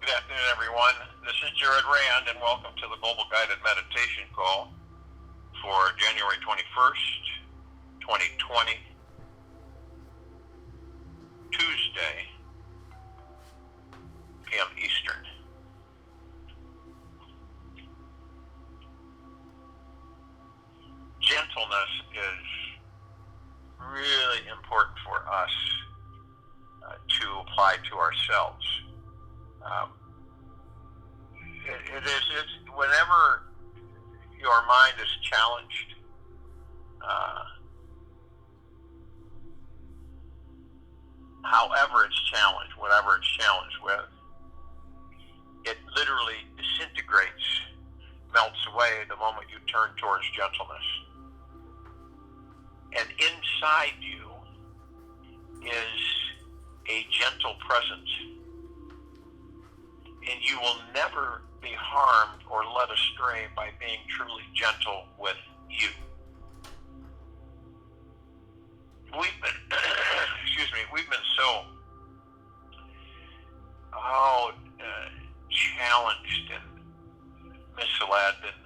Good afternoon, everyone. This is Jared Rand, and welcome to the Global Guided Meditation Call for January 21st, 2020, Tuesday, p.m. Eastern. Gentleness is really important for us to apply to ourselves. It's whenever your mind is challenged, however it's challenged, whatever it's challenged with, it literally disintegrates, melts away the moment you turn towards gentleness. And inside you is a gentle presence. And you will never be harmed or led astray by being truly gentle with you. We've been, we've been so challenged and misled and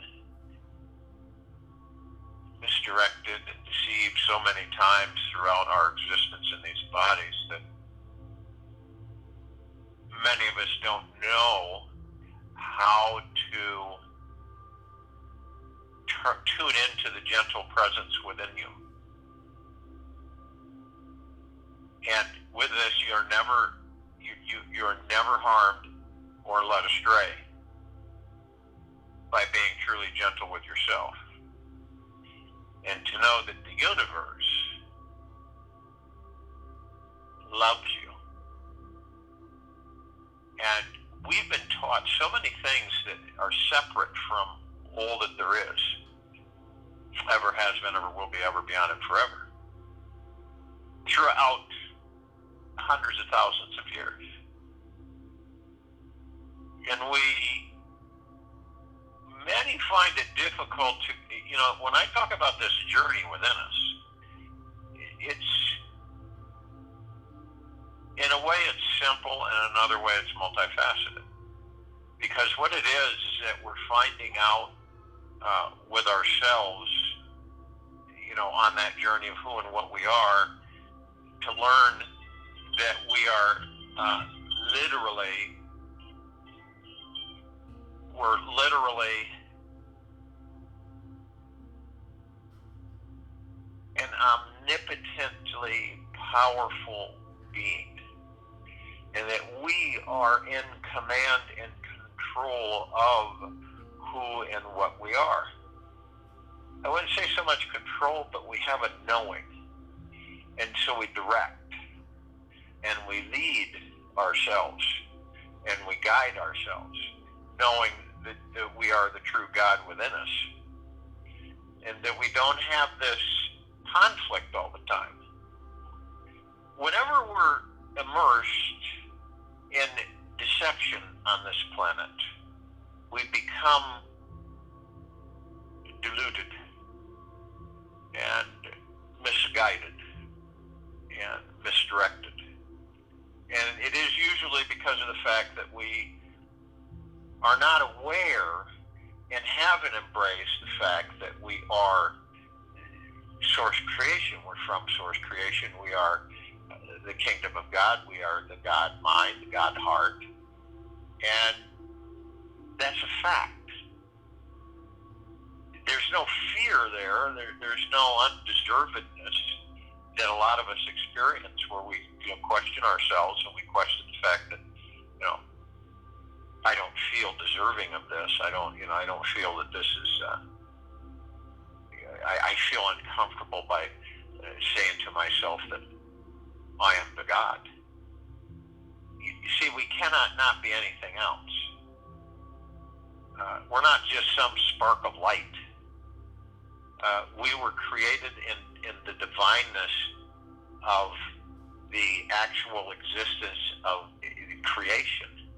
misdirected and deceived so many times throughout our existence in these bodies that many of us don't know how to tune into the gentle presence within you. And with this, you're never harmed or led astray by being truly gentle with yourself. And to know that the universe loves you. And we've been taught so many things that are separate from all that there is, ever has been, ever will be, ever beyond, and forever, throughout hundreds of thousands of years. And many find it difficult to, when I talk about this journey within us, in a way it's simple, and in another way it's multifaceted. Because what it is that we're finding out with ourselves, on that journey of who and what we are, to learn that we are we're literally an omnipotently powerful being. And that we are in command and control of who and what we are. I wouldn't say so much control, but we have a knowing. And so we direct, and we lead ourselves, and we guide ourselves, knowing that we are the true God within us, and that we don't have this conflict all the time. Whenever we're immersed in deception on this planet, we become deluded and misguided and misdirected. And it is usually because of the fact that we are not aware and haven't embraced the fact that we are source creation. We're from source creation. We are the kingdom of God. We are the God mind, the God heart. And that's a fact. There's no fear there. There's no undeservedness that a lot of us experience, where we question ourselves, and we question the fact that I don't feel deserving of this. I don't feel that this is. I feel uncomfortable by saying to myself that I am the God. You see, we cannot not be anything else. We're not just some spark of light. We were created in the divineness of the actual existence of creation,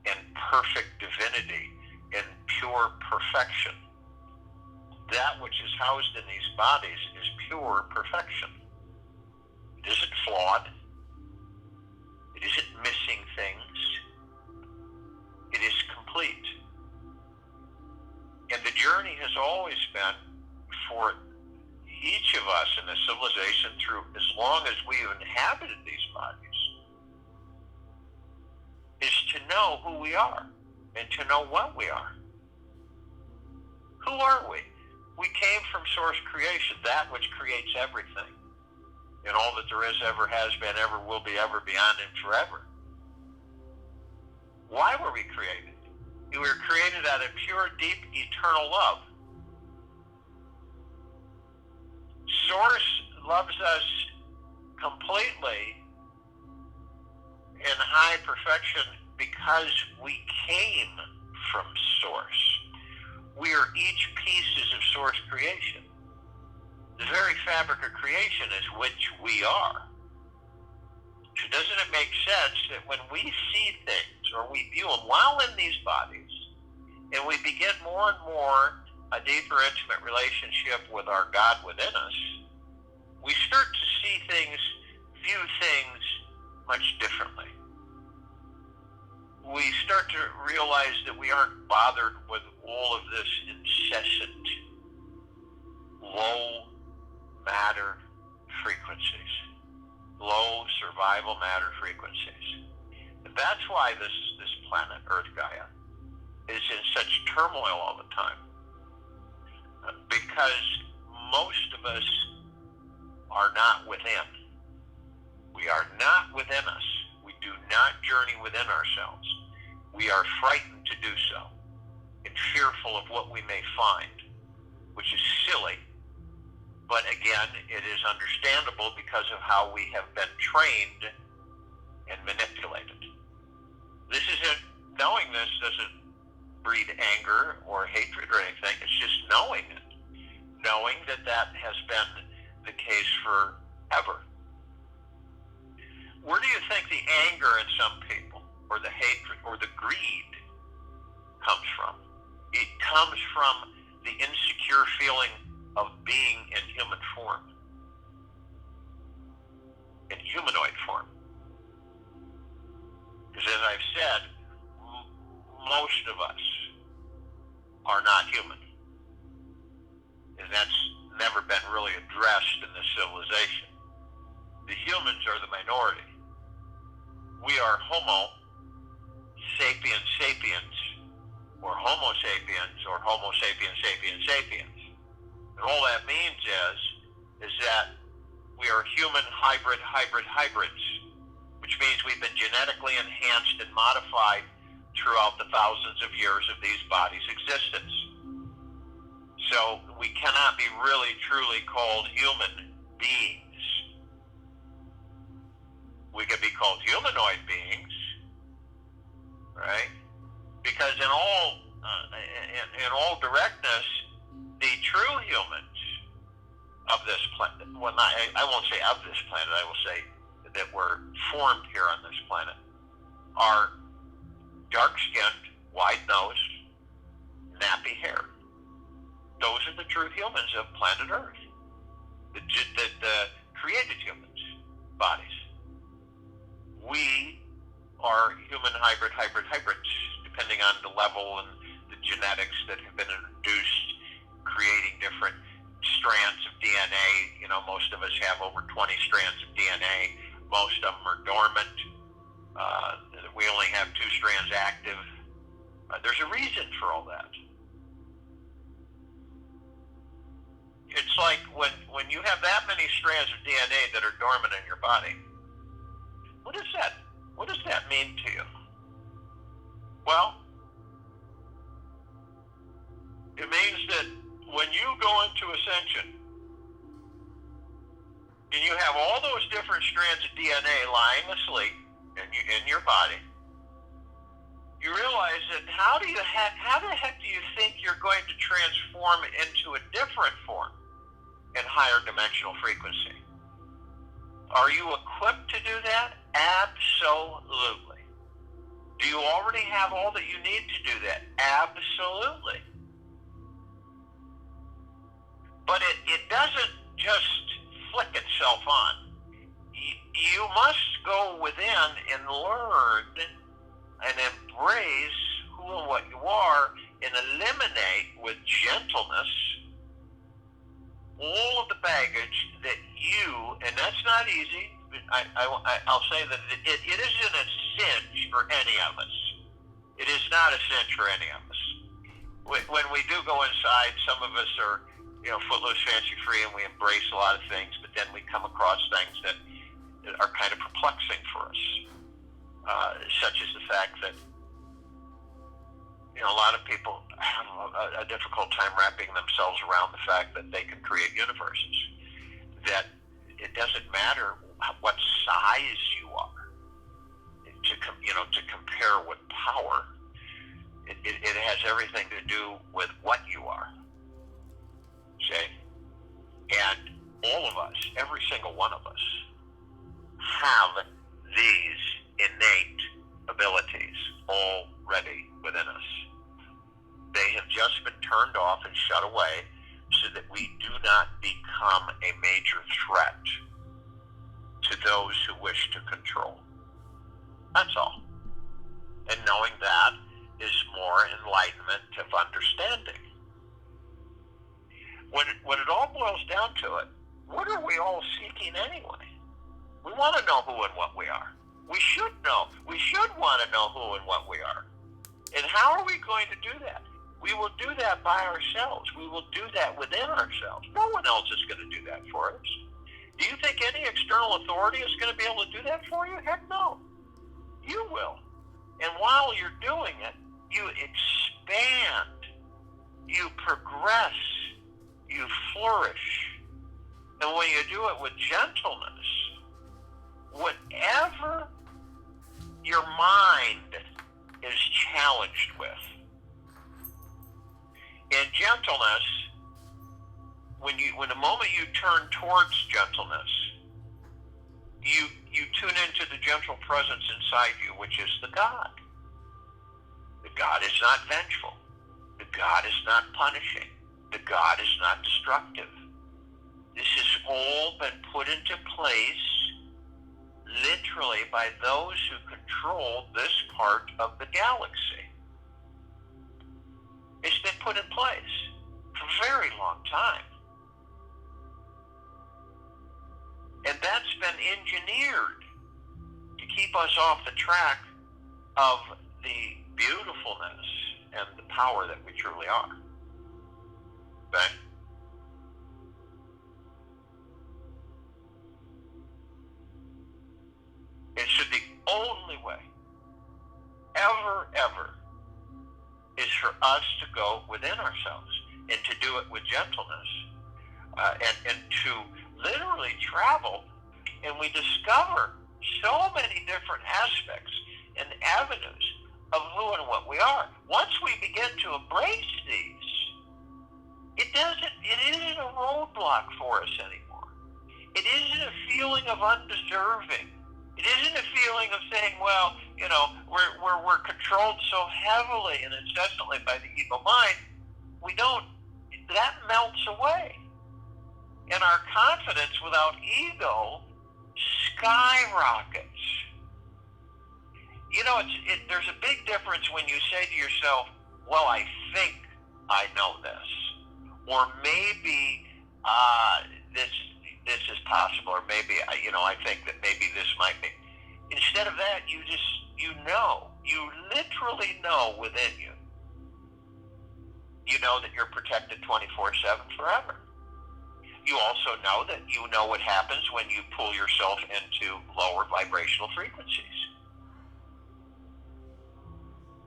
in perfect divinity, in pure perfection. That which is housed in these bodies is pure perfection. It isn't flawed. It isn't missing things. It is complete. And the journey has always been for each of us in the civilization through as long as we've inhabited these bodies is to know who we are and to know what we are. Who are we? We came from source creation, that which creates everything, and all that there is, ever has been, ever will be, ever beyond, and forever. Why were we created? We were created out of pure, deep, eternal love. Source loves us completely in high perfection because we came from Source. We are each pieces of Source creation. The very fabric of creation is which we are. So doesn't it make sense that when we see things or we view them while in these bodies, and we begin more and more a deeper, intimate relationship with our God within us, we start to see things, view things much differently. We start to realize that we aren't bothered with all of this incessant low matter frequencies, low survival matter frequencies. And that's why this planet, Earth Gaia, is in such turmoil all the time. Because most of us are not within. We are not within us. We do not journey within ourselves. We are frightened to do so and fearful of what we may find, which is silly. But again, it is understandable because of how we have been trained and manipulated. This isn't, knowing this doesn't breed anger or hatred or anything. It's just knowing it. Knowing that that has been the case forever. Where do you think the anger in some people, or the hatred, or the greed comes from? It comes from the insecure feeling of being in human form, in humanoid form. Because as I've said, most of us are not human. And that's never been really addressed in this civilization. The humans are the minority. We are Homo sapiens sapiens, or Homo sapiens, or Homo sapiens sapiens sapiens. And all that means is that we are human hybrids, which means we've been genetically enhanced and modified throughout the thousands of years of these bodies' existence. So we cannot be really truly called human beings. We can be called humanoid beings, right? Because in all directness, the true humans of this planet, well, I won't say of this planet, I will say that were formed here on this planet, are dark-skinned, wide-nosed, nappy hair. Those are the true humans of planet Earth, the created humans' bodies. We are human hybrids, depending on the level and the genetics that have been introduced, creating different strands of DNA. You know, most of us have over 20 strands of DNA. Most of them are dormant. We only have 2 strands active. There's a reason for all that. It's like when you have that many strands of DNA that are dormant in your body, what does that mean to you? Well, it means that when you go into ascension and you have all those different strands of DNA lying asleep in your body, you realize that how the heck do you think you're going to transform into a different form in higher dimensional frequency? Are you equipped to do that? Absolutely. Do you already have all that you need to do that? Absolutely. But it doesn't just flick itself on. You must go within and learn and embrace who and what you are and eliminate with gentleness all of the baggage that you, and that's not easy. I'll say that it isn't a cinch for any of us. It is not a cinch for any of us. When we do go inside, some of us are, footloose, fancy-free, and we embrace a lot of things, but then we come across things that are kind of perplexing for us, such as the fact that a lot of people have a difficult time wrapping themselves around the fact that they can create universes, that it doesn't matter what size you are to compare with power. It has everything to do with what you are. Okay? And all of us, every single one of us, have these innate abilities already within us. They have just been turned off and shut away so that we do not become a major threat to those who wish to control. That's all. And knowing that is more enlightenment of understanding. When it all boils down to it, what are we all seeking anyway? We want to know who and what we are. We should know. We should want to know who and what we are. And how are we going to do that? We will do that by ourselves. We will do that within ourselves. No one else is going to do that for us. Do you think any external authority is going to be able to do that for you? Heck no. You will. And while you're doing it, you expand, you progress, you flourish. And when you do it with gentleness, whatever your mind is challenged with, in gentleness, when the moment you turn towards gentleness, you tune into the gentle presence inside you, which is the God. The God is not vengeful. The God is not punishing. The God is not destructive. This has all been put into place literally by those who control this part of the galaxy. It's been put in place for a very long time. And that's been engineered to keep us off the track of the beautifulness and the power that we truly are. Okay? And so the only way, ever, is for us to go within ourselves and to do it with gentleness and to literally travel, and we discover so many different aspects and avenues of who and what we are. Once we begin to embrace these, it isn't a roadblock for us anymore. It isn't a feeling of undeserving. It isn't a feeling of saying, well, we're controlled so heavily and incessantly by the ego mind. That melts away. And our confidence without ego skyrockets. There's a big difference when you say to yourself, well, I think I know this. Or maybe this is possible, or maybe, I think that maybe this might be. Instead of that, you literally know within you. You know that you're protected 24/7 forever. You also know that you know what happens when you pull yourself into lower vibrational frequencies.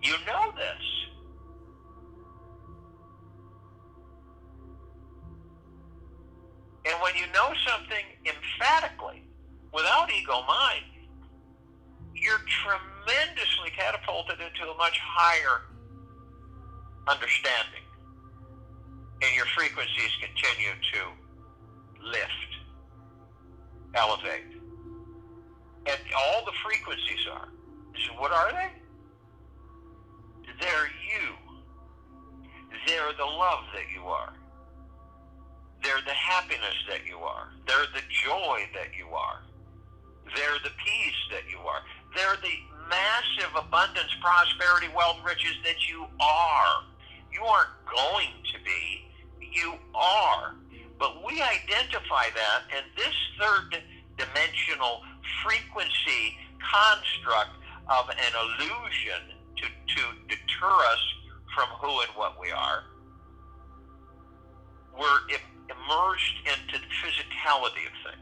You know this. And when you know something emphatically, without ego mind, you're tremendously catapulted into a much higher understanding. And your frequencies continue to lift, elevate. And all the frequencies are. So what are they? They're you. They're the love that you are. They're the happiness that you are. They're the joy that you are. They're the peace that you are. They're the massive abundance, prosperity, wealth, riches that you are. You aren't going to be. You are. But we identify that, and this third dimensional frequency construct of an illusion to deter us from who and what we are, we're immersed into the physicality of things.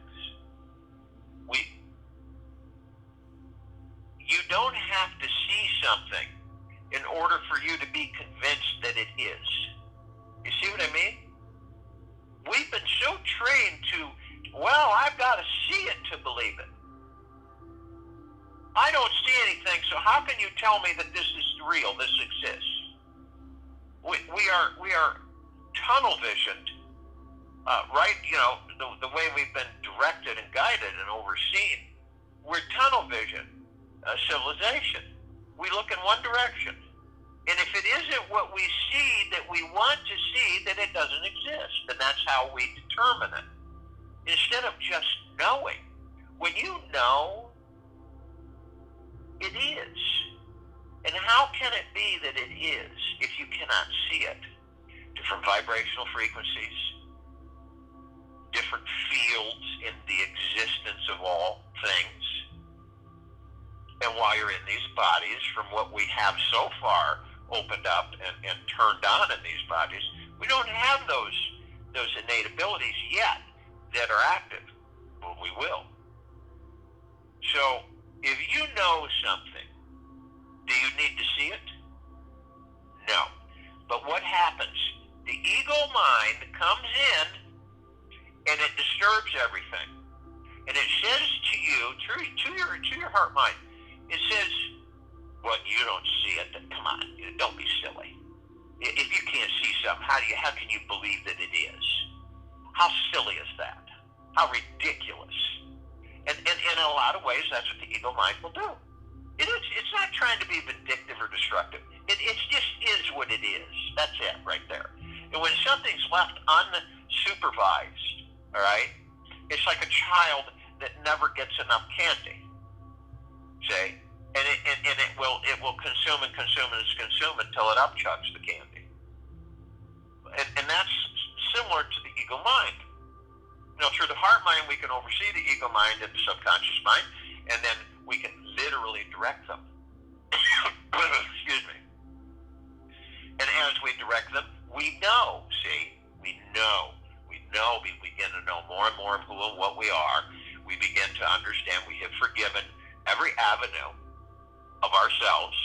You don't have to see something in order for you to be convinced that it is. You see what I mean? We've been so trained to, well, I've got to see it to believe it. I don't see anything, so how can you tell me that this is real, this exists? We are tunnel visioned, right? You know, the way we've been directed and guided and overseen. We're tunnel vision civilization. We look in one direction. And if it isn't what we see that we want to see, then it doesn't exist. And that's how we determine it. Instead of just knowing. When you know, it is. And how can it be that it is if you cannot see it? Different vibrational frequencies, different fields in the existence of all things. And while you're in these bodies, from what we have so far opened up and turned on in these bodies, we don't have those innate abilities yet that are active, but we will. So if you know something, do you need to see it? No. But what happens? The ego mind comes in and it disturbs everything. And it says to you, to your heart mind, it says, well, you don't see it, then come on, don't be silly. If you can't see something, how can you believe that it is? How silly is that? How ridiculous. And in a lot of ways, that's what the ego mind will do. It's not trying to be vindictive or destructive. It just is what it is. That's it right there. And when something's left unsupervised, all right, it's like a child that never gets enough candy. Say, and it will consume and consume until it upchucks the candy. And that's similar to the ego mind. You know, through the heart mind, we can oversee the ego mind and the subconscious mind, and then we can literally direct them. Excuse me. And as we direct them, we know, see? We know. We begin to know more and more of who and what we are. We begin to understand we have forgiven every avenue of ourselves,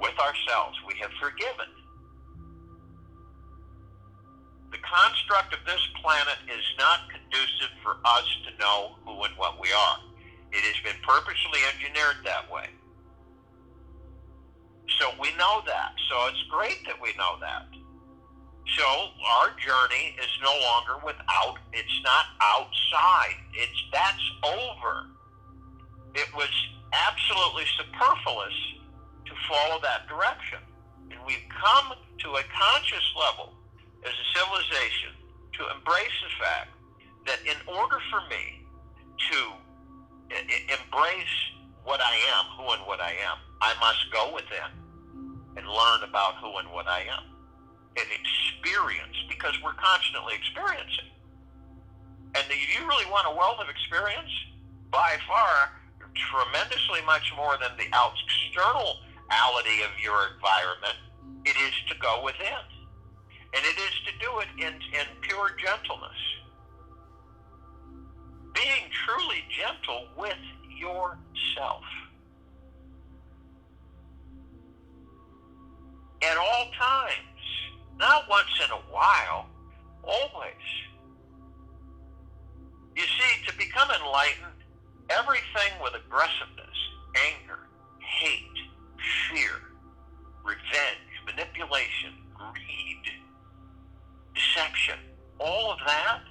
with ourselves, we have forgiven. The construct of this planet is not conducive for us to know who and what we are. It has been purposely engineered that way. So we know that. So it's great that we know that. So our journey is no longer without, it's not outside. That's over. It was absolutely superfluous to follow that direction. And we've come to a conscious level as a civilization to embrace the fact that in order for me to embrace what I am, who and what I am, I must go within and learn about who and what I am and experience, because we're constantly experiencing. And if you really want a wealth of experience, by far, tremendously much more than the externality of your environment, it is to go within. And it is to do it in pure gentleness. Being truly gentle with yourself. At all times. Not once in a while. Always. You see, to become enlightened, everything with aggressiveness, anger, hate, fear, revenge, manipulation, greed, deception, all of that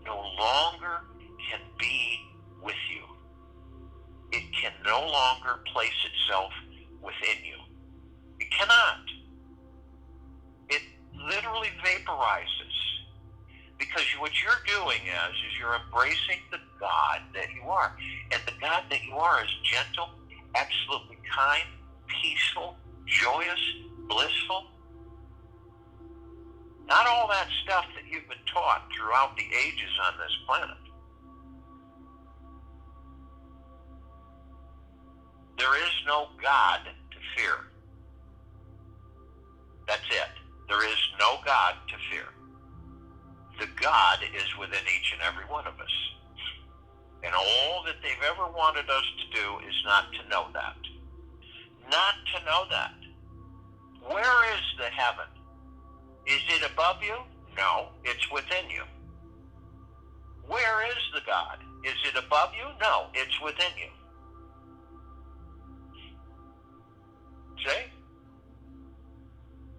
no longer can be with you. It can no longer place itself within you. It cannot. It literally vaporizes. Because what you're doing is you're embracing the God that you are. And the God that you are is gentle, absolutely kind, peaceful, joyous, blissful. Not all that stuff that you've been taught throughout the ages on this planet. There is no God to fear. That's it. There is no God to fear. The God is within each and every one of us. And all that they've ever wanted us to do is not to know that. Not to know that. Where is the heaven? Is it above you? No, it's within you. Where is the God? Is it above you? No, it's within you. See?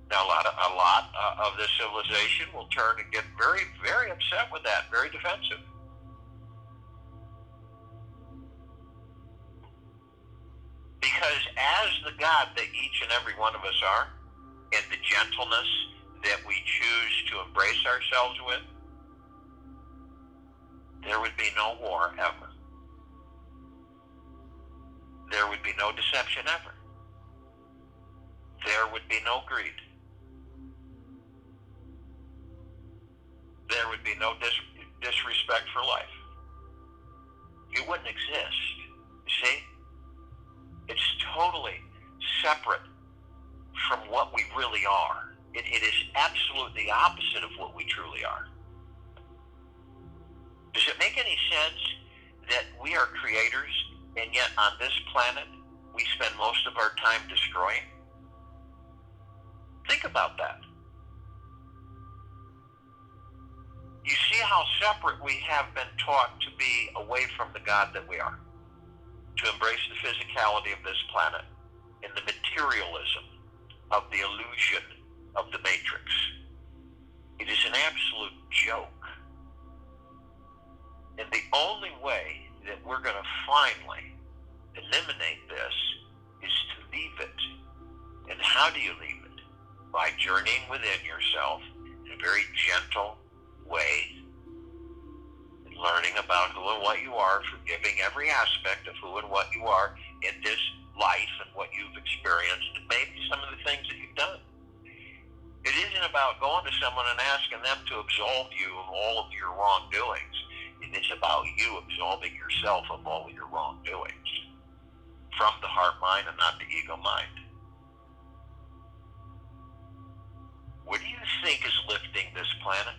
Now, a lot of this civilization will turn and get very, very upset with that, very defensive. Because as the God that each and every one of us are, and the gentleness that we choose to embrace ourselves with, there would be no war ever. There would be no deception ever. There would be no greed. There would be no disrespect for life. It wouldn't exist. You see? It's totally separate from what we really are. It is absolutely the opposite of what we truly are. Does it make any sense that we are creators, and yet on this planet we spend most of our time destroying? Think about that. You see how separate we have been taught to be away from the God that we are, to embrace the physicality of this planet and the materialism of the illusion of the matrix. It is an absolute joke. And the only way that we're going to finally eliminate this is to leave it. And how do you leave it? By journeying within yourself in a very gentle way, and learning about who and what you are, forgiving every aspect of who and what you are in this life and what you've experienced, and maybe some of the things that you've done. It isn't about going to someone and asking them to absolve you of all of your wrongdoings. It is about you absolving yourself of all of your wrongdoings from the heart mind and not the ego mind. What do you think is lifting this planet?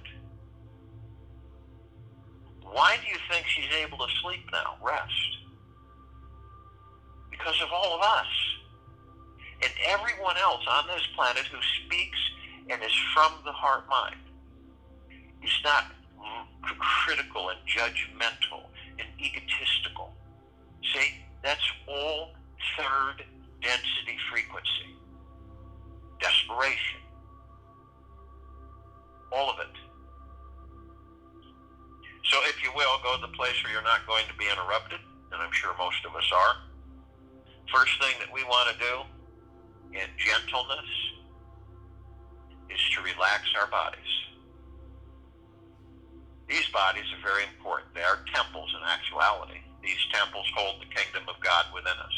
Why do you think she's able to sleep now, rest? Because of all of us. And everyone else on this planet who speaks and is from the heart mind. Is not critical and judgmental and egotistical. See, that's all third density frequency. Desperation. All of it. So if you will, go to the place where you're not going to be interrupted, and I'm sure most of us are. First thing that we want to do in gentleness is to relax our bodies. These bodies are very important. They are temples in actuality. These temples hold the kingdom of God within us.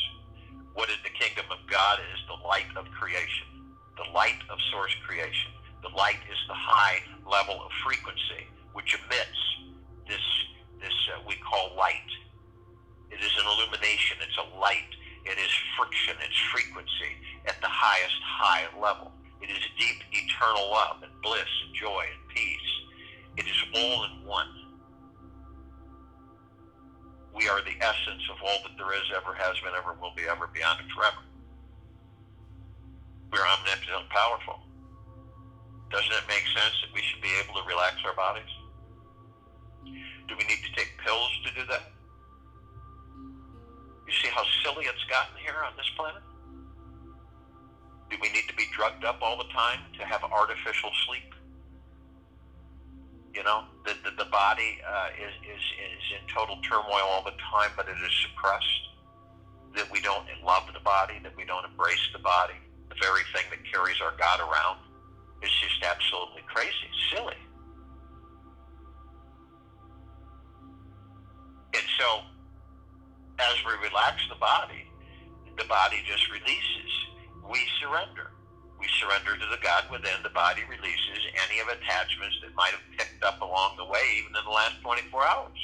What is the kingdom of God? It is the light of creation, the light of source creation. The light is the high level of frequency which emits this we call light. It is an illumination. It's a light. It is friction. It's frequency at the highest high level. It is deep eternal love and bliss and joy and peace. It is all in one. We are the essence of all that there is, ever has been, ever will be, ever beyond, and forever. We are omnipotent and powerful. Doesn't it make sense that we should be able to relax our bodies? Do we need to take pills to do that? You see how silly it's gotten here on this planet? Do we need to be drugged up all the time to have artificial sleep? You know, the body is in total turmoil all the time, but it is suppressed. That we don't love the body, that we don't embrace the body, the very thing that carries our God around. It's just absolutely crazy, silly. And so, as we relax the body, the body just releases. We surrender. We surrender to the God within. The body releases any of attachments that might have picked up along the way, even in the last 24 hours.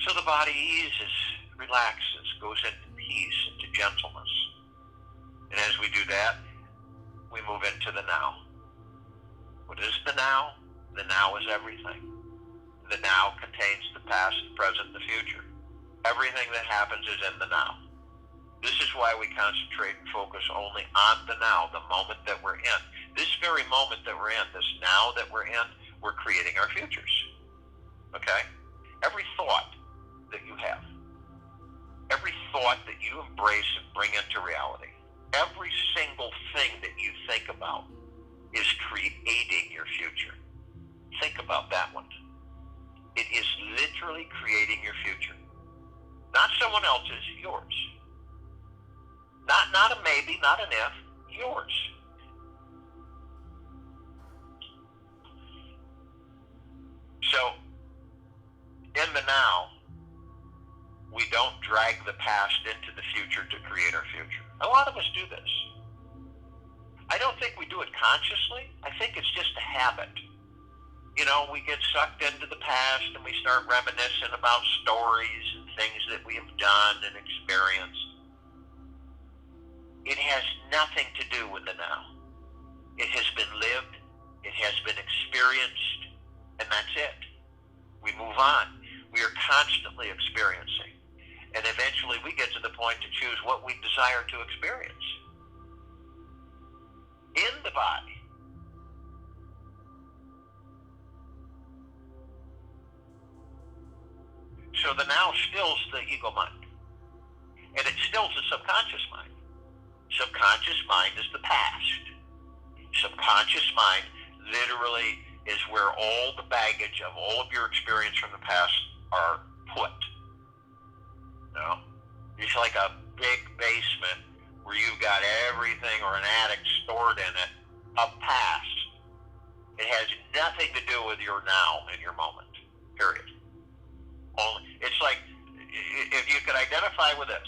So the body eases, relaxes, goes into peace, into gentleness. And as we do that, we move into the now. What is the now? The now is everything. The now contains the past, the present, the future. Everything that happens is in the now. This is why we concentrate and focus only on the now, the moment that we're in. This very moment that we're in, this now that we're in, we're creating our futures. Okay? Every thought that you have, every thought that you embrace and bring into reality, every single thing that you think about is creating your future. Think about that one. It is literally creating your future. Not someone else's, yours. Not a maybe, not an if, yours. So, in the now, we don't drag the past into the future to create our future. A lot of us do this. I don't think we do it consciously. I think it's just a habit. You know, we get sucked into the past and we start reminiscing about stories and things that we have done and experienced. It has nothing to do with the now. It has been lived, it has been experienced, and that's it. We move on. We are constantly experiencing. And eventually we get to the point to choose what we desire to experience. In the body. So the now stills the ego mind. And it stills the subconscious mind. Subconscious mind is the past. Subconscious mind literally is where all the baggage of all of your experience from the past are put. You know? It's like a big basement where you've got everything, or an attic stored in it, of past. It has nothing to do with your now and your moment. Period. It's like, if you could identify with this,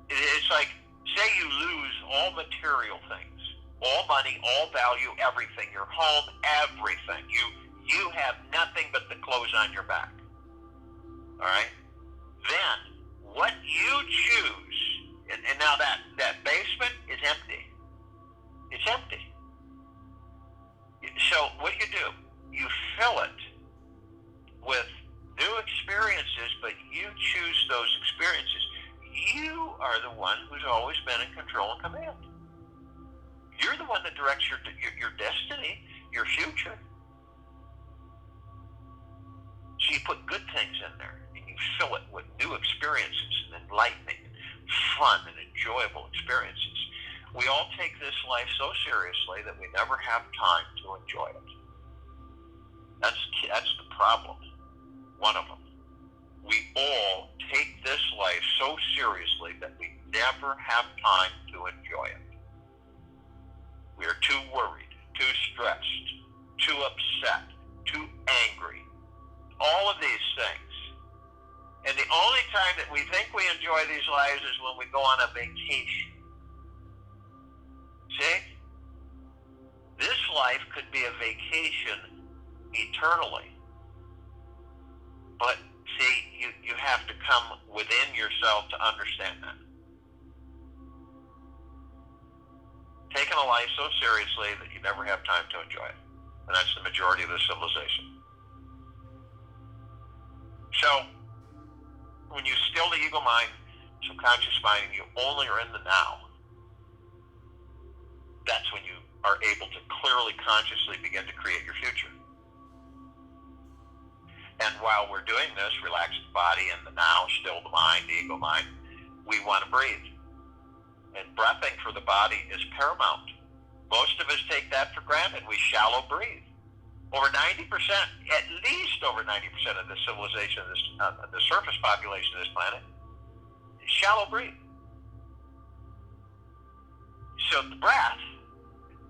it's like, say you lose all material things, all money, all value, everything, your home, everything. You have nothing but the clothes on your back. All right? Then, what you choose, and now that basement is empty. It's empty. So what do? You fill it with new experiences, but you choose those experiences. You are the one who's always been in control and command. You're the one that directs your destiny, your future. So you put good things in there, and you fill it with new experiences and enlightening, and fun, and enjoyable experiences. We all take this life so seriously that we never have time to enjoy it. That's the problem. One of them. We all take this life so seriously that we never have time to enjoy it. We are too worried, too stressed, too upset, too angry. All of these things. And the only time that we think we enjoy these lives is when we go on a vacation. See? This life could be a vacation eternally. But see, you have to come within yourself to understand that. Taking a life so seriously that you never have time to enjoy it. And that's the majority of the civilization. So, when you still the ego mind, subconscious mind, and you only are in the now, that's when you are able to clearly, consciously begin to create your future. And while we're doing this, relax the body and the now, still the mind, the ego mind, we want to breathe. And breathing for the body is paramount. Most of us take that for granted. We shallow breathe. Over 90%, at least over 90% of the civilization, the surface population of this planet, is shallow breathe. So the breath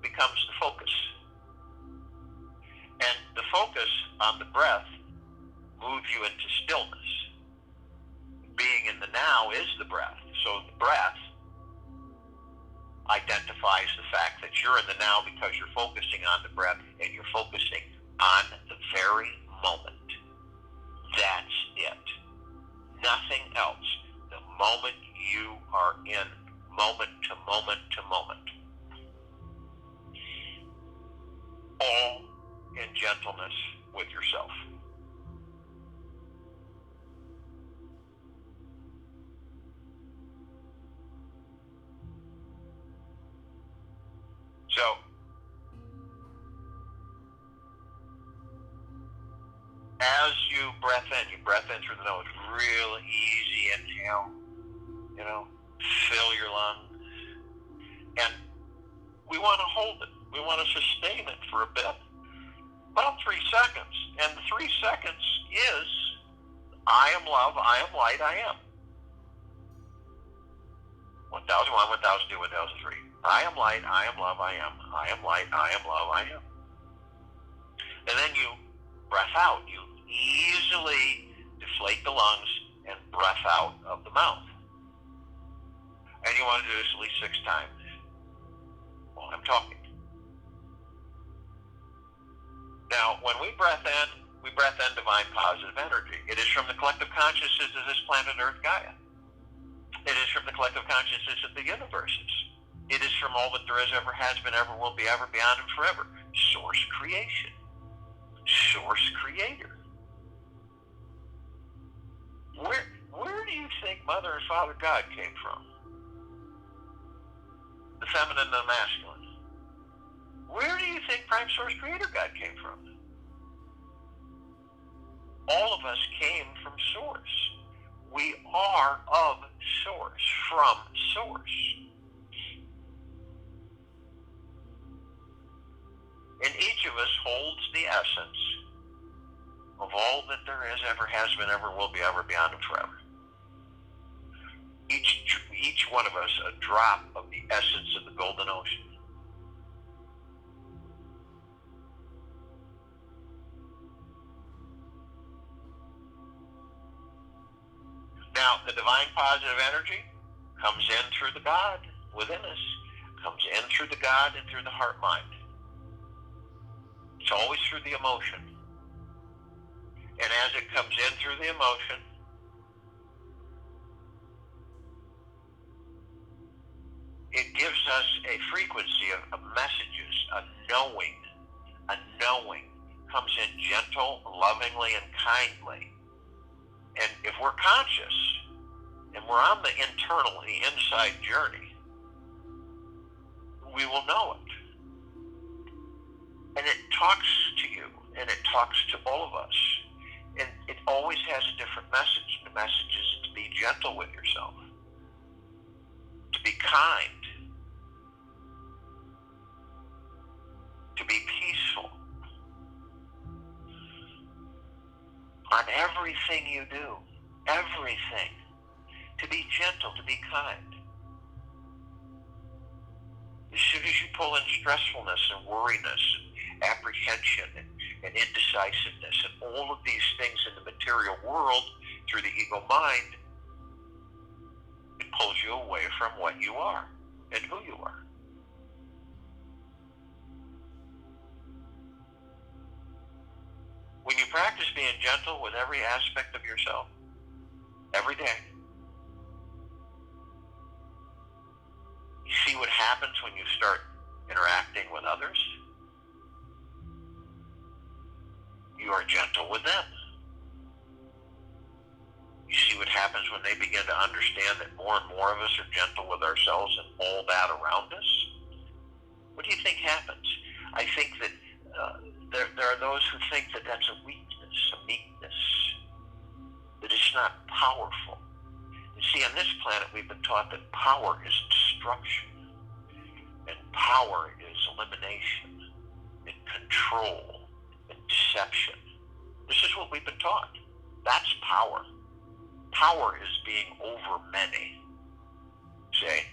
becomes the focus. And the focus on the breath moves you into stillness. being in the now is the breath. So the breath identifies the fact that you're in the now because you're focusing on the breath and you're focusing on the very moment. That's it. Nothing else. The moment you are in moment to moment to moment. All in gentleness with yourself. So, as you breath in through the nose, real easy inhale, fill your lungs. And we want to hold it. We want to sustain it for a bit, about 3 seconds. And the 3 seconds is, I am love, I am light, I am. 1001, 1002, 1003. I am light, I am love, I am. I am light, I am love, I am. And then you breath out. You easily deflate the lungs and breath out of the mouth. And you want to do this at least 6 times while I'm talking. Now, when we breath in divine positive energy. It is from the collective consciousness of this planet Earth, Gaia. It is from the collective consciousness of the universes. It is from all that there is, ever has been, ever will be, ever, beyond, and forever. Source creation. Source creator. Where do you think Mother and Father God came from? The feminine and the masculine. Where do you think Prime Source Creator God came from? All of us came from Source. We are of Source, from Source. And each of us holds the essence of all that there is, ever has been, ever will be, ever, beyond, and forever. Each one of us a drop of the essence of the golden ocean. Now, the divine positive energy comes in through the God within us, comes in through the God and through the heart-mind. It's always through the emotion. And as it comes in through the emotion, it gives us a frequency of messages, a knowing. A knowing comes in gentle, lovingly, and kindly. And if we're conscious, and we're on the inside journey, we will know it. And it talks to you, and it talks to all of us. And it always has a different message. The message is to be gentle with yourself, to be kind, to be peaceful. On everything you do, everything, to be gentle, to be kind. As soon as you pull in stressfulness and worriness and apprehension and indecisiveness and all of these things in the material world through the ego mind, it pulls you away from what you are and who you are. When you practice being gentle with every aspect of yourself, every day, you see what happens when you start interacting with others. You are gentle with them. You see what happens when they begin to understand that more and more of us are gentle with ourselves and all that around us. What do you think happens? I think that there are those who think that that's a weakness, a meekness, that it's not powerful. You see, on this planet, we've been taught that power is destruction, and power is elimination, and control, and deception. This is what we've been taught. That's power. Power is being over many. See?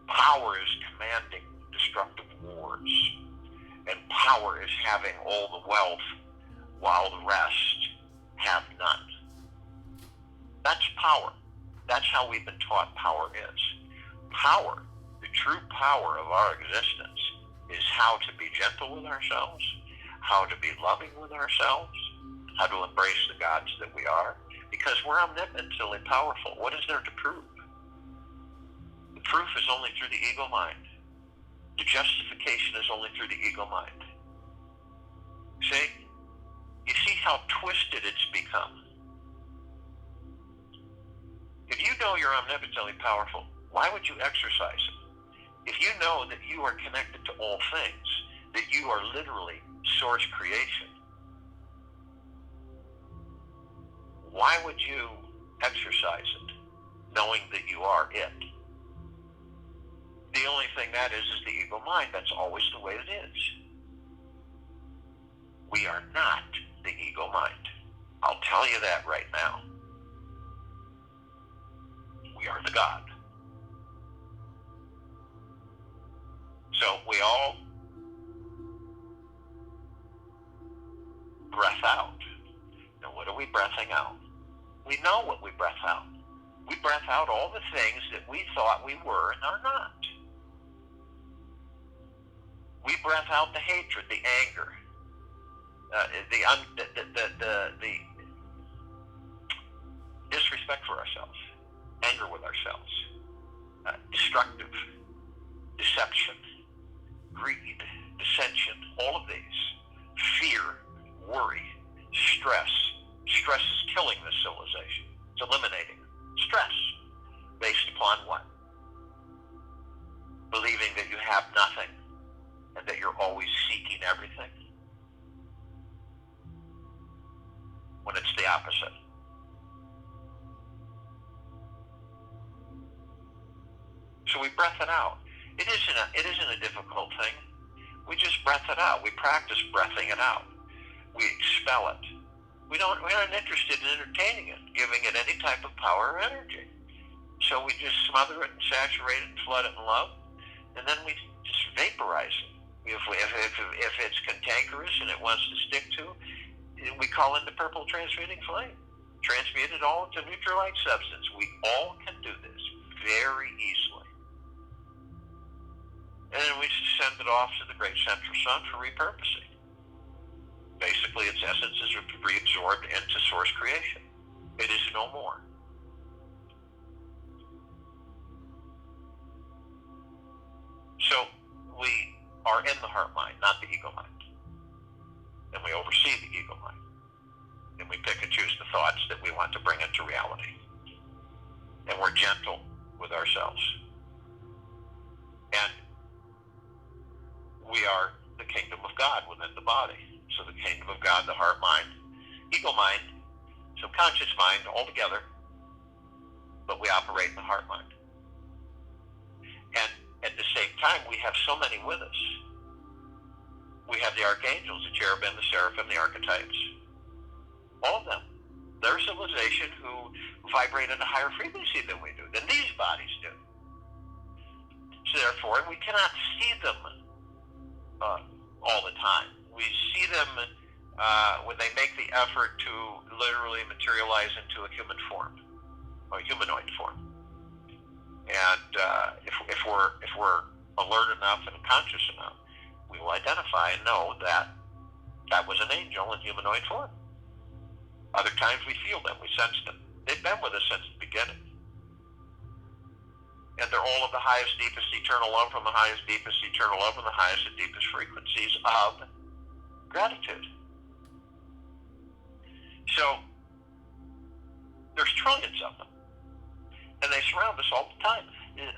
Power is commanding destructive wars. And power is having all the wealth while the rest have none. That's power. That's how we've been taught power is. Power, the true power of our existence, is how to be gentle with ourselves, how to be loving with ourselves, how to embrace the gods that we are, because we're omnipotently powerful. What is there to prove? The proof is only through the ego mind. The justification is only through the ego mind. See? You see how twisted it's become. If you know you're omnipotently powerful, why would you exercise it? If you know that you are connected to all things, that you are literally source creation, why would you exercise it, knowing that you are it? The only thing that is the ego mind. That's always the way it is. We are not the ego mind. I'll tell you that right now. We are the God. So we all breath out. And what are we breathing out? We know what we breath out. We breath out all the things that we thought we were and are not. We breath out the hatred, the anger, the disrespect for ourselves, anger with ourselves, destructive, deception, greed, dissension, all of these, fear, worry, stress. Stress is killing this civilization. It's eliminating it. Stress, based upon what? Believing that you have nothing and that you're always seeking everything, when it's the opposite. So we breath it out. It isn't a difficult thing. We just breath it out. We practice breathing it out. We expel it. We aren't interested in entertaining it, giving it any type of power or energy. So we just smother it and saturate it and flood it in love, and then we just vaporize it. If it's cantankerous and it wants to stick to, we call in the purple transmuting flame. Transmute it all into neutral light substance. We all can do this very easily. And then we just send it off to the great central sun for repurposing. Basically, its essence is reabsorbed into source creation. It is no more. So we are in the heart mind, not the ego mind. And we oversee the ego mind. And we pick and choose the thoughts that we want to bring into reality. And we're gentle with ourselves. And we are the kingdom of God within the body. So the kingdom of God, the heart mind, ego mind, subconscious mind, all together, but we operate in the heart mind. And at the same time, we have so many with us. We have the archangels, the cherubim, the seraphim, the archetypes. All of them. They're a civilization who vibrate at a higher frequency than we do, than these bodies do. So therefore, we cannot see them all the time. We see them when they make the effort to literally materialize into a human form, or humanoid form. And if we're alert enough and conscious enough, we will identify and know that that was an angel in humanoid form. Other times we feel them, we sense them. They've been with us since the beginning. And they're all of the highest, deepest, eternal love from the highest, deepest, eternal love from the highest and deepest frequencies of gratitude. So there's trillions of them. And they surround us all the time. 10,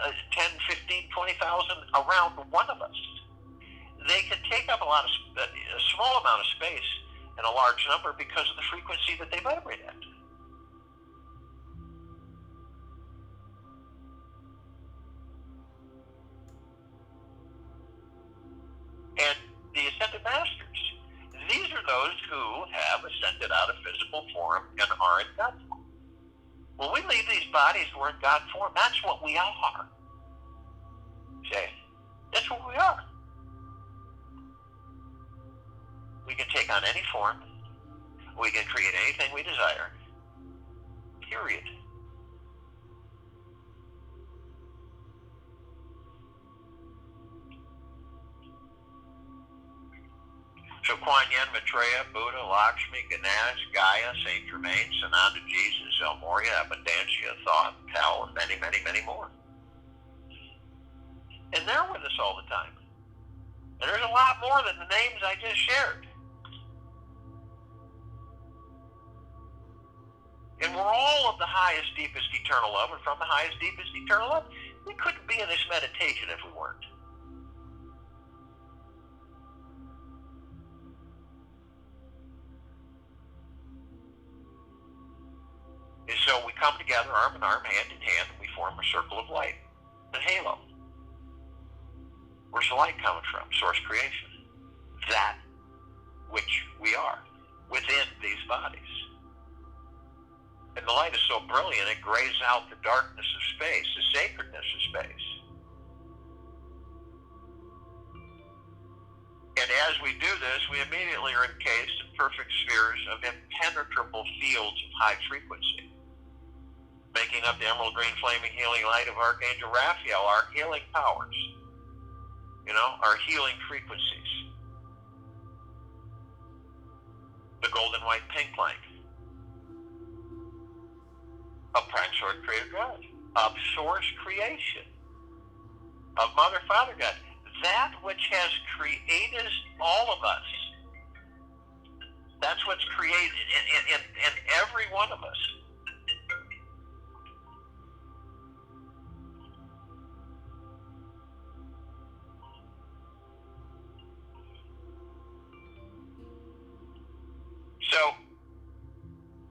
15, 20,000 around one of us. They can take up a small amount of space in a large number because of the frequency that they vibrate at. And the ascended masters, these are those who have ascended out of physical form and are in God form. When we leave these bodies, we're in God form. That's what we are. See? That's what we are. We can take on any form. We can create anything we desire. Period. So Kuan Yin, Maitreya, Buddha, Lakshmi, Ganesh, Gaia, Saint Germain, Sananda, Jesus, El Morya, Abundancia, Thought, Tao, and many, many, many more. And they're with us all the time. And there's a lot more than the names I just shared. And we're all of the highest, deepest, eternal love, and from the highest, deepest, eternal love. We couldn't be in this meditation if we weren't. And so we come together, arm in arm, hand in hand, and we form a circle of light, a halo. Where's the light coming from? Source creation. That which we are within these bodies. And the light is so brilliant, it grays out the darkness of space, the sacredness of space. And as we do this, we immediately are encased in perfect spheres of impenetrable fields of high frequency, making up the emerald green flaming healing light of Archangel Raphael, our healing powers, our healing frequencies. The golden white pink light of Prime Source Creator God, of Source creation, of Mother, Father God, that which has created all of us. That's what's created in every one of us. So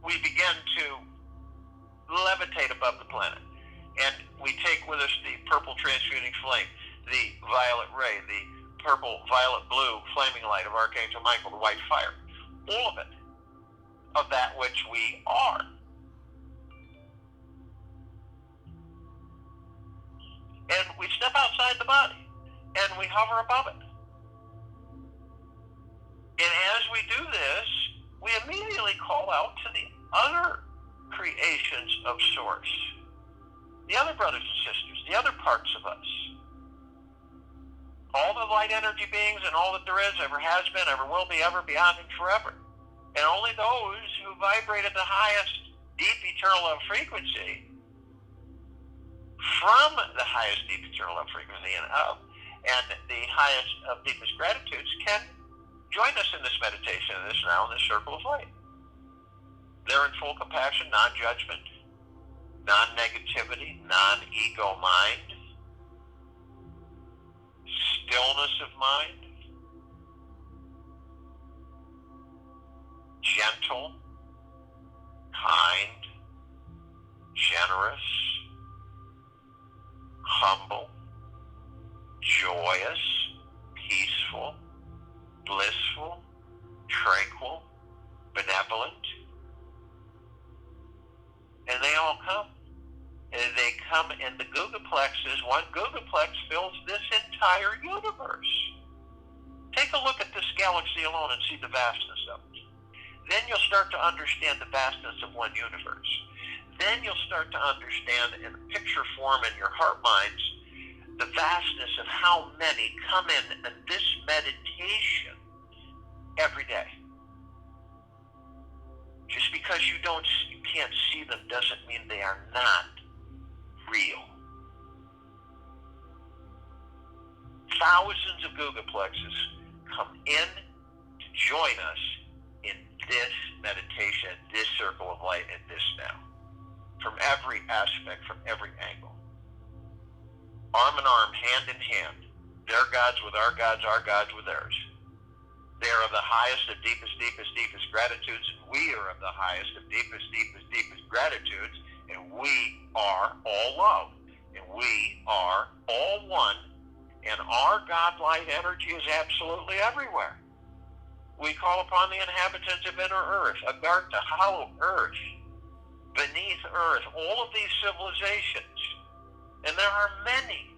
we begin to levitate above the planet, and we take with us the purple transmuting flame, the violet ray, the purple, violet, blue flaming light of Archangel Michael, the white fire, all of it, of that which we are. And we step outside the body, and we hover above it. And as we do this, we immediately call out to the other creations of Source, the other brothers and sisters, the other parts of us, all the light energy beings and all that there is, ever has been, ever will be, ever, beyond, and forever. And only those who vibrate at the highest, deep, eternal love frequency, from the highest, deep, eternal love frequency and the highest of deepest gratitudes can join us in this meditation, in this now, in this circle of light. They're in full compassion, non-judgment, non-negativity, non-ego mind, stillness of mind, gentle, kind, generous, humble, joyous, peaceful, blissful, tranquil, benevolent. And they all come. And they come in the Gugaplexes. One Gugaplex fills this entire universe. Take a look at this galaxy alone and see the vastness of it. Then you'll start to understand the vastness of one universe. Then you'll start to understand in picture form in your heart minds the vastness of how many come in this meditation every day. Just because you can't see them doesn't mean they are not real. Thousands of Gugaplexes come in to join us in this meditation, this circle of light, and this now. From every aspect, from every angle. Arm in arm, hand in hand. Their gods with our gods with theirs. They are of the highest of deepest, deepest, deepest gratitudes. We are of the highest of deepest, deepest, deepest gratitudes. And we are all love. And we are all one. And our God-light energy is absolutely everywhere. We call upon the inhabitants of inner earth, Agartha, hollow earth, beneath earth, all of these civilizations. And there are many.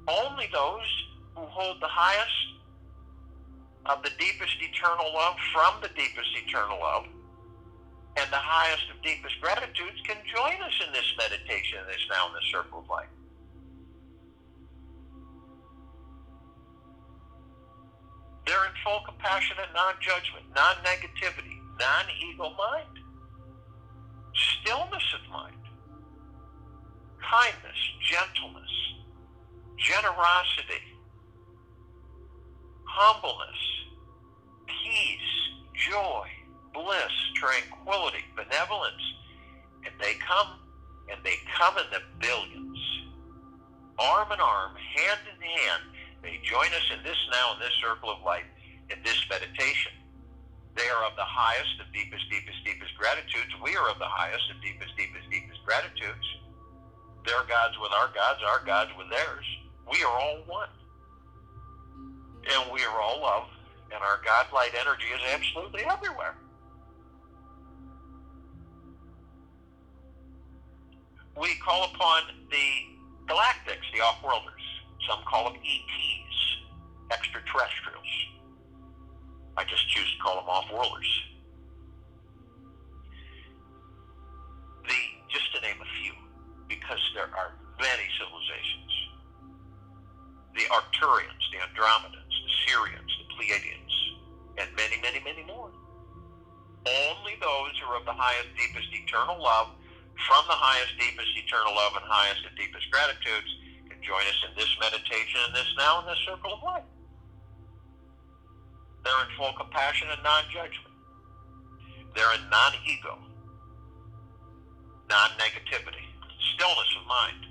Only those who hold the highest of the deepest eternal love from the deepest eternal love and the highest of deepest gratitudes can join us in this meditation, this now in this circle of light. They're in full compassion and non-judgment, non-negativity, non-ego mind, stillness of mind, kindness, gentleness, generosity, humbleness, peace, joy, bliss, tranquility, benevolence. And they come in the billions, arm in arm, hand in hand. They join us in this now, in this circle of light, in this meditation. They are of the highest, of deepest, deepest, deepest gratitudes. We are of the highest, of deepest, deepest, deepest gratitudes. Their gods with our gods with theirs. We are all one. And we are all love. And our God-light energy is absolutely everywhere. We call upon the galactics, the off-worlders. Some call them ETs, extraterrestrials. I just choose to call them off-worlders. Just to name a few, because there are many civilizations. The Arcturians, the Andromedans, the Syrians, the Pleiadians, and many, many, many more. Only those who are of the highest, deepest, eternal love, from the highest, deepest, eternal love, and highest and deepest gratitudes, can join us in this meditation, in this now, in this circle of light. They're in full compassion and non-judgment. They're in non-ego, non-negativity, stillness of mind.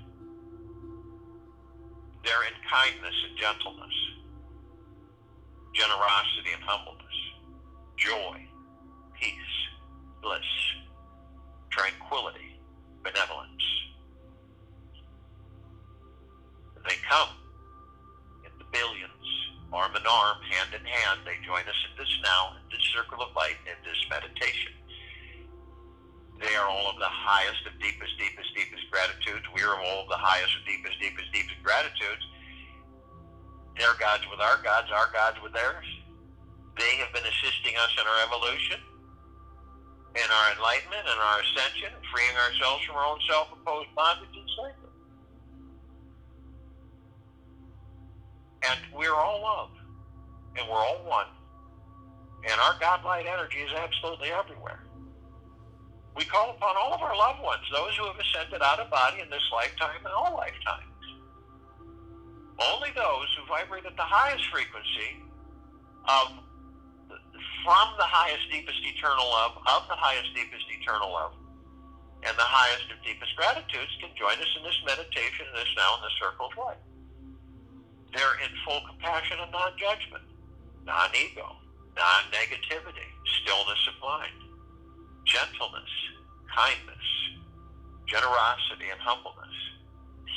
They're in kindness and gentleness, generosity and humbleness, joy, peace, bliss, tranquility, benevolence. And they come in the billions, arm in arm, hand in hand. They join us in this now, in this circle of light, in this meditation. They are all of the highest of deepest, deepest, deepest gratitudes. We are all of the highest of deepest, deepest, deepest gratitudes. Their gods with our gods with theirs. They have been assisting us in our evolution, in our enlightenment, and our ascension, freeing ourselves from our own self-imposed bondage and slavery. And we're all love, and we're all one, and our God-light energy is absolutely everywhere. We call upon all of our loved ones, those who have ascended out of body in this lifetime and all lifetimes. Only those who vibrate at the highest frequency from the highest, deepest, eternal love, of the highest, deepest, eternal love, and the highest and deepest gratitudes can join us in this meditation, in this now, in this circle of light. They're in full compassion and non-judgment, non-ego, non-negativity, stillness of mind, gentleness, kindness, generosity and humbleness,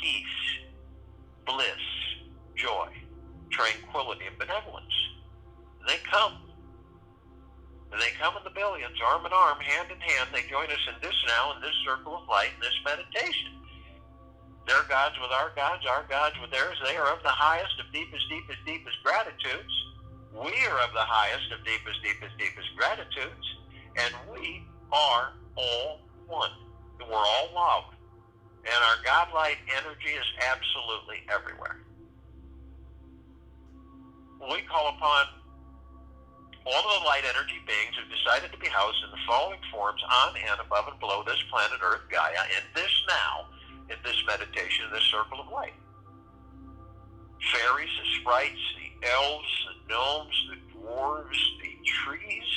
peace, bliss, joy, tranquility, and benevolence. And they come in the billions, arm in arm, hand in hand. They join us in this now, in this circle of light, in this meditation. Their gods with our gods with theirs. They are of the highest of deepest, deepest, deepest gratitudes. We are of the highest of deepest, deepest, deepest gratitudes. And we are all one. And we're all love. And our God-light energy is absolutely everywhere. We call upon all of the light energy beings who decided to be housed in the following forms on and above and below this planet Earth, Gaia, in this now, in this meditation, in this circle of light. Fairies, the sprites, the elves, the gnomes, the dwarves, the trees,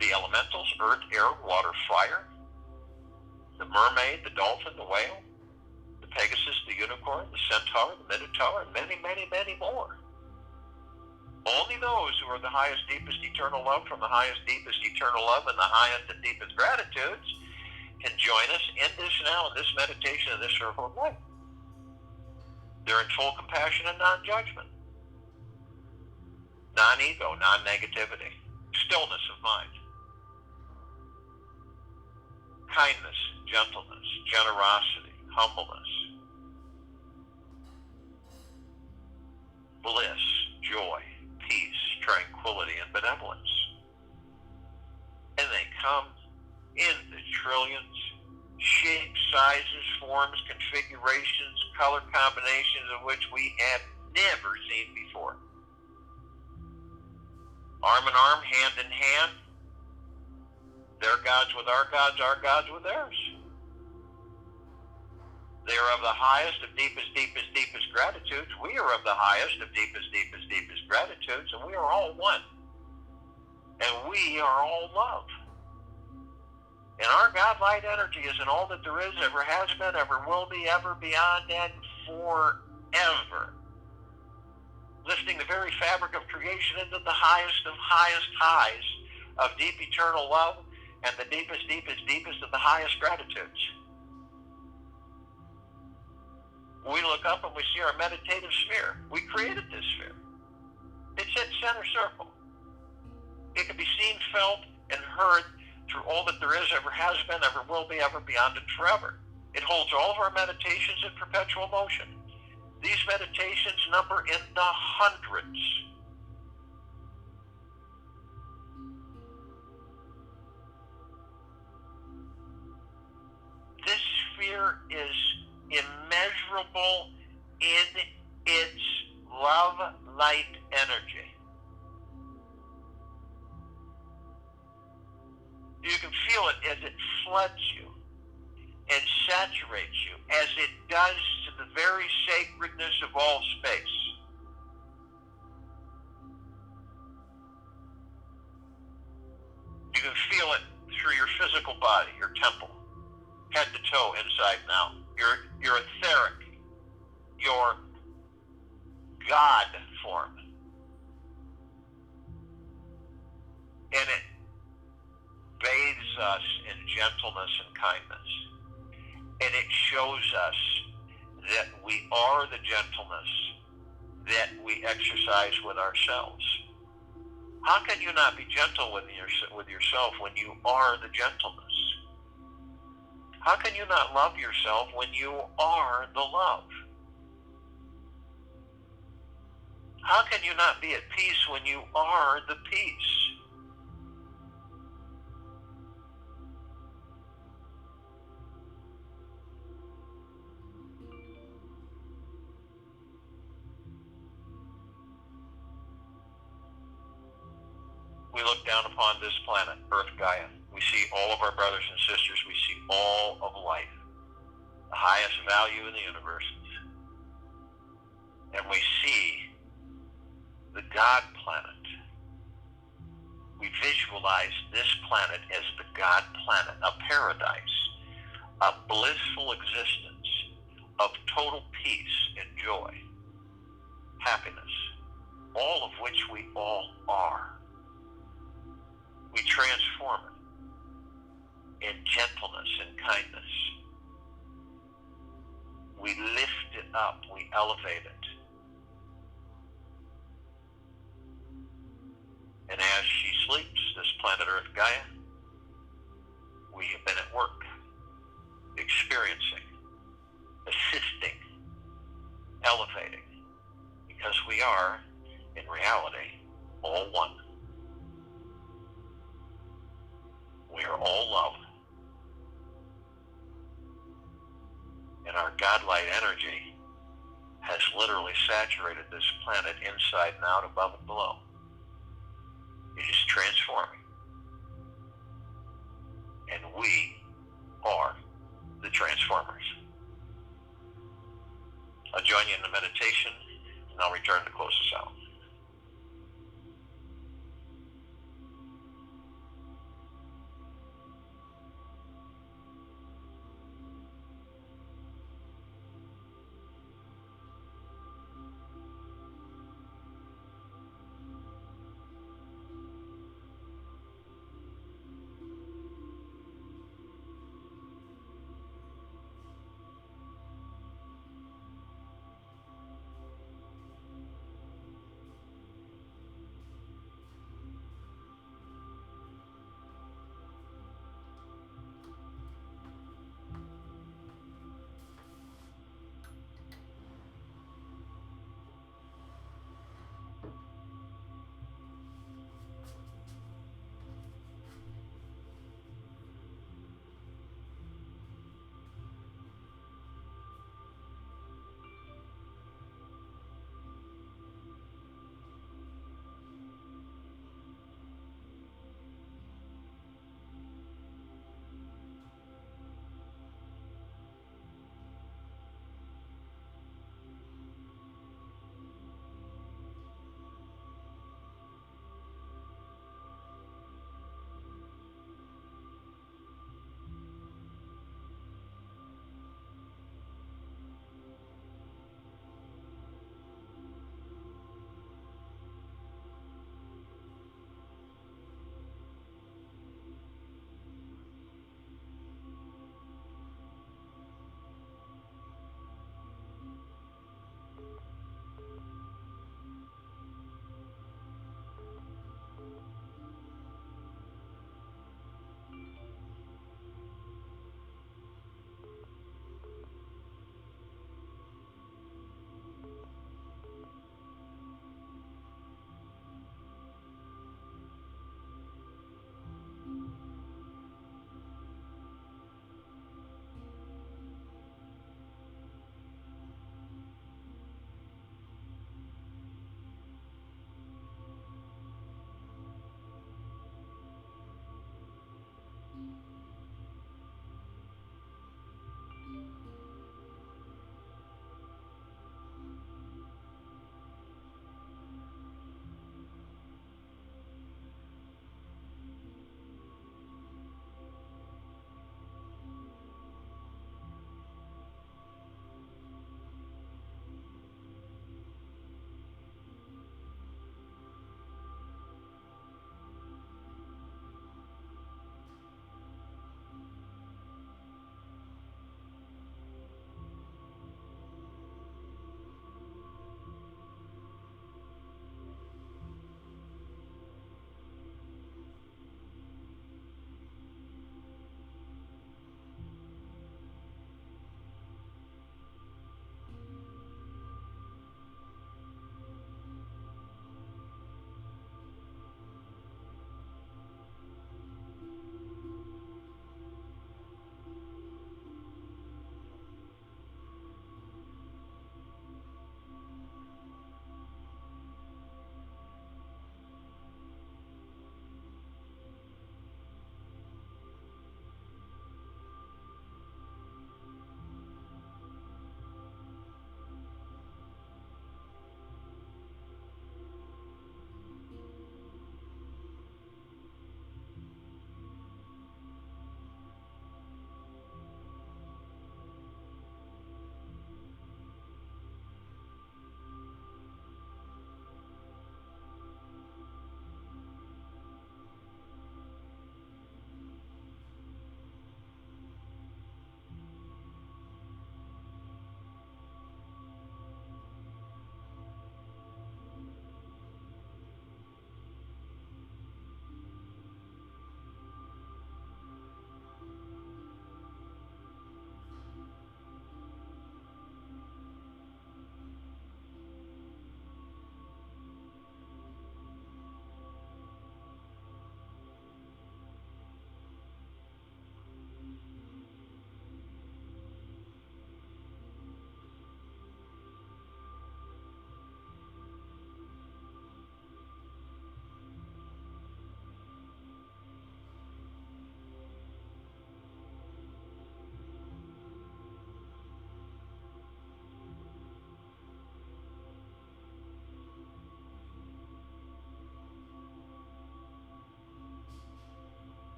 the elementals, earth, air, water, fire, the mermaid, the dolphin, the whale, the Pegasus, the unicorn, the centaur, the minotaur, and many, many, many more. Only those who are the highest, deepest, eternal love from the highest, deepest, eternal love and the highest and deepest gratitudes can join us in this now, in this meditation, in this circle of light. They're in full compassion and non-judgment, non-ego, non-negativity, stillness of mind, kindness, gentleness, generosity, humbleness, bliss, joy, peace, tranquility, and benevolence. And they come in the trillions, shapes, sizes, forms, configurations, color combinations of which we have never seen before. Arm in arm, hand in hand, their gods with our gods with theirs. They are of the highest of deepest gratitudes. We are of the highest of deepest gratitudes, and we are all one. And we are all love. And our God light energy is in all that there is, ever has been, ever will be, ever beyond, and forever. Lifting the very fabric of creation into the highest of highest highs of deep eternal love and the deepest of the highest gratitudes. We look up and we see our meditative sphere. We created this sphere. It's at center circle. It can be seen, felt, and heard through all that there is, ever has been, ever will be, ever beyond, and forever. It holds all of our meditations in perpetual motion. These meditations number in the hundreds. This sphere is immeasurable in its love light energy. You can feel it as it floods you and saturates you, as it does to the very sacredness of all space. You can feel it through your physical body, your temple, head to toe, inside and out. Your etheric, your God form. And it bathes us in gentleness and kindness. And it shows us that we are the gentleness that we exercise with ourselves. How can you not be gentle with yourself when you are the gentleness? How can you not love yourself when you are the love? How can you not be at peace when you are the peace? We look down upon this planet, Earth Gaia. We see all of our brothers and sisters. We see all of life, the highest value in the universe. And we see the God planet. We visualize this planet as the God planet, a paradise, a blissful existence of total peace and joy, happiness, all of which we all are. We transform it in gentleness and kindness. We lift it up, we elevate it. And as she sleeps, this planet Earth Gaia, we have been at work, experiencing, assisting, elevating, because we are, in reality, all one. We are all love. And our godlight energy has literally saturated this planet inside and out, above and below. It is transforming. And we are the transformers. I'll join you in the meditation, and I'll return to close us out.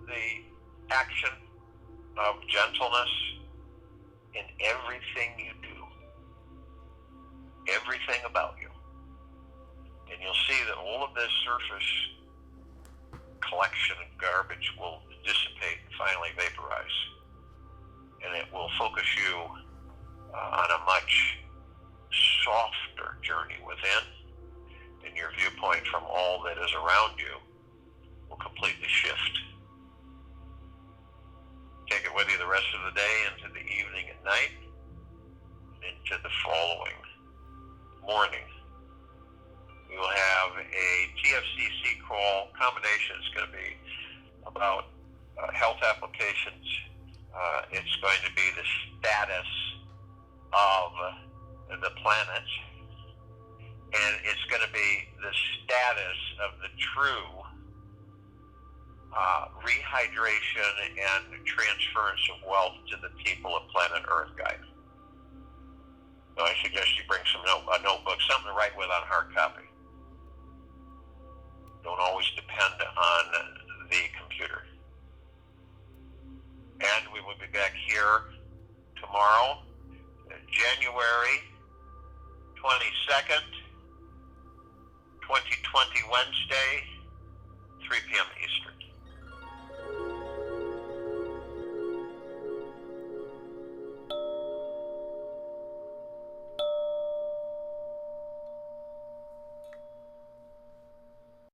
the action of gentleness in everything you do, everything about you. And you'll see that all of this surface collection of garbage will dissipate and finally vaporize. And it will focus you on a much softer journey within, and your viewpoint from all that is around you will completely shift. Take it with you the rest of the day, into the evening and night, and into the following morning. We will have a TFCC call. Combination is going to be about health applications. It's going to be the status of the planet, and it's going to be the status of the true rehydration and transference of wealth to the people of planet Earth guide. So I suggest you bring a notebook, something to write with on hard copy. Don't always depend on the computer. And we will be back here tomorrow, January 22nd, 2020, Wednesday, 3 p.m. Eastern.